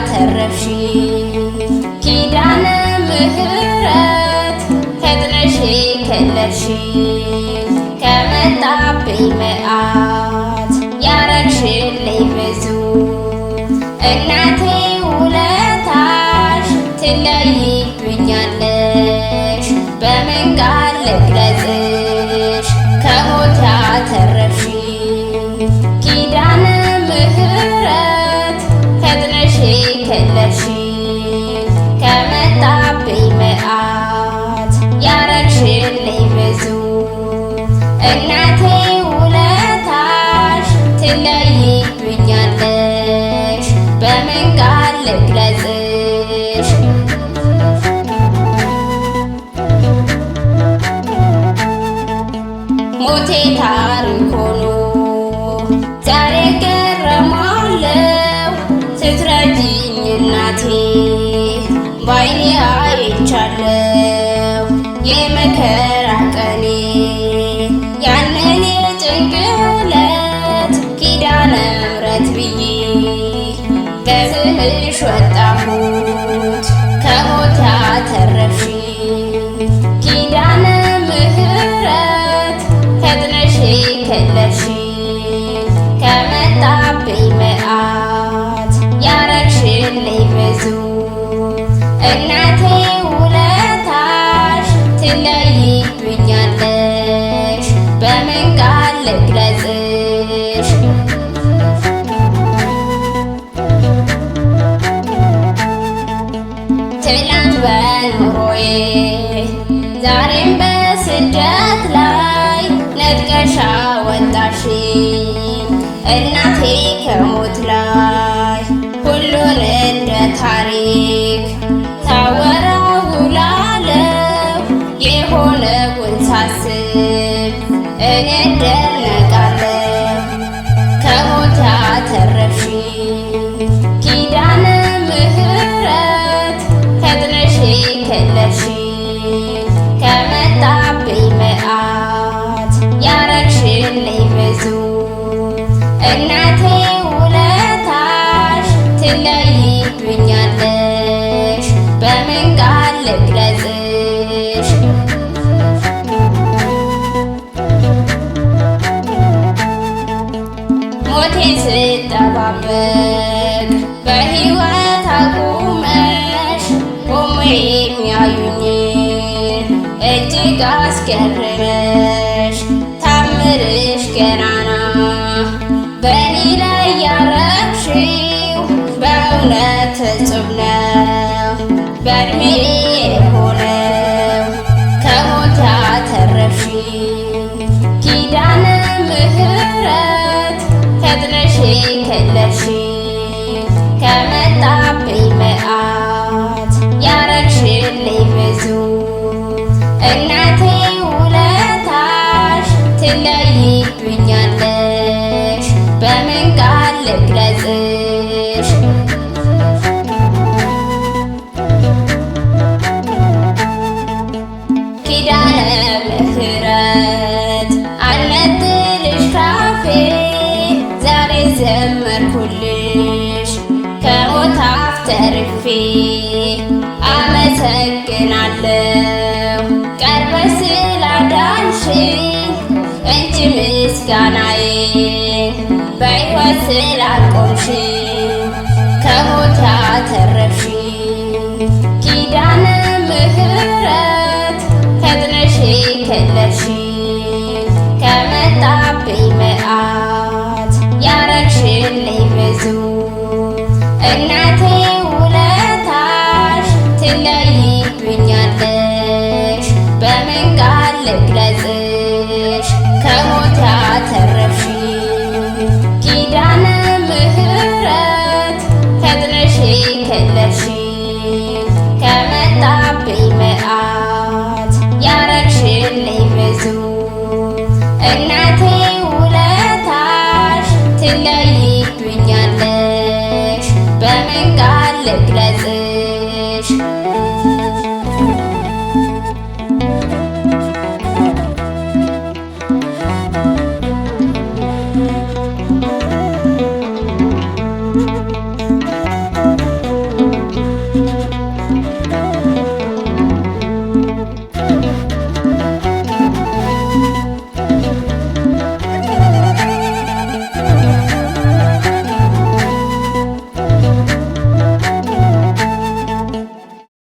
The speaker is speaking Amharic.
ተረፍሺ ኪዳነ ምሕረት ፈጥነሽ ከለልሽ ከመጣብኝ መዓት ያረግሽልኝ ብዙ እናቴ ውለታሽ ትለይብኛለሽ በምን ቃል ልግለጽሽ ከሞት ያተረፍሽ ኪዳነ ምሕረት ፈጥነሽ ከለልሽ ከመጣብኝ መዓት ያረግሽልኝ ብዙ እናቴ ውለታሽ ትለይብኛለሽ በምን ቃል ልግለጽሽ ሞቴ ታሪክ ሆኖ ዛሬ ገረማለሁ ስትረጂኝ እናቴ ባይኔ አይቻለሁ የመከራ ቀኔ ያንን የጭንቅ ዕለት ኪዳነ ምሕረት ብዬ በስምሽ ወጣሁት ከሞት ያተረፍሽ ኪዳነ ምሕረት ፈጥነሽ ከለልሽ ከመጣብኝ መዓት ያረግሽልኝ ብዙ እናቴ ውለታሽ ትለይብኛለሽ በምን ቃል ልግለጽሽ ትላንት በኑሮዬ ዛሬም በስደት ላይ ነጥቀሻ ወጣሽ እናቴ ከሞት ላይ ሁሉን እንደ ታሪክ ታወራውላለሁ የሆነውን ሳስብ እኔ እደነቃለሁ ከሞት ያተረፍሽ ኪዳነ ምሕረት ፈጥነሽ ከለልሽ ከመጣብኝ መዓት ያረግሽልኝ ብዙ እናቴ ውለታሽ ትለይብኛለሽ በምን ቃል ልግለጽሽ ሞቴን ስጠባበቅ በሕይወት አቁመሽ ቆሞ የሚያዩኝን እጅግ አስገረመሽ ታምርሽ ገናና በእኔ ላይ ያረግሽው በእውነት ፍጹም ነው በእድሜ የሆነው ከሞት ያተረፍሽ ኪዳነ ምሕረት ፈጥነሽ ከለልሽ ከመጣብኝ መዓት ያረግሽልኝ ብዙ እናቴ ውለታሽ ትለይብኛለሽ በምን ቃል ልግለጽሽ ኪዳነ ምሕረት አልነጥልሽ ካፌ ዛሬ ዘመርኩልሽ ከሞት አፍ ተርፌ አመሰግናለሁ ቀርበሽ ስላዳንሽኝ እንጂ ምስጋናዬ በሕይወት ስላቆምሽኝ ከሞት ያተረፍሽ ኪዳነ ምሕረት ፈጥነሽ ከለልሽ ከመጣብኝ መዓት ያረግሽልኝ ብዙ እናቴ ውለታሽ ትለይብኛለሽ በምን ቃል ልግለጽሽ ከሞት ያተረፍሽ ኪዳነ ምሕረት ትለይብኛለሽ በምን ቃል ልግለጽ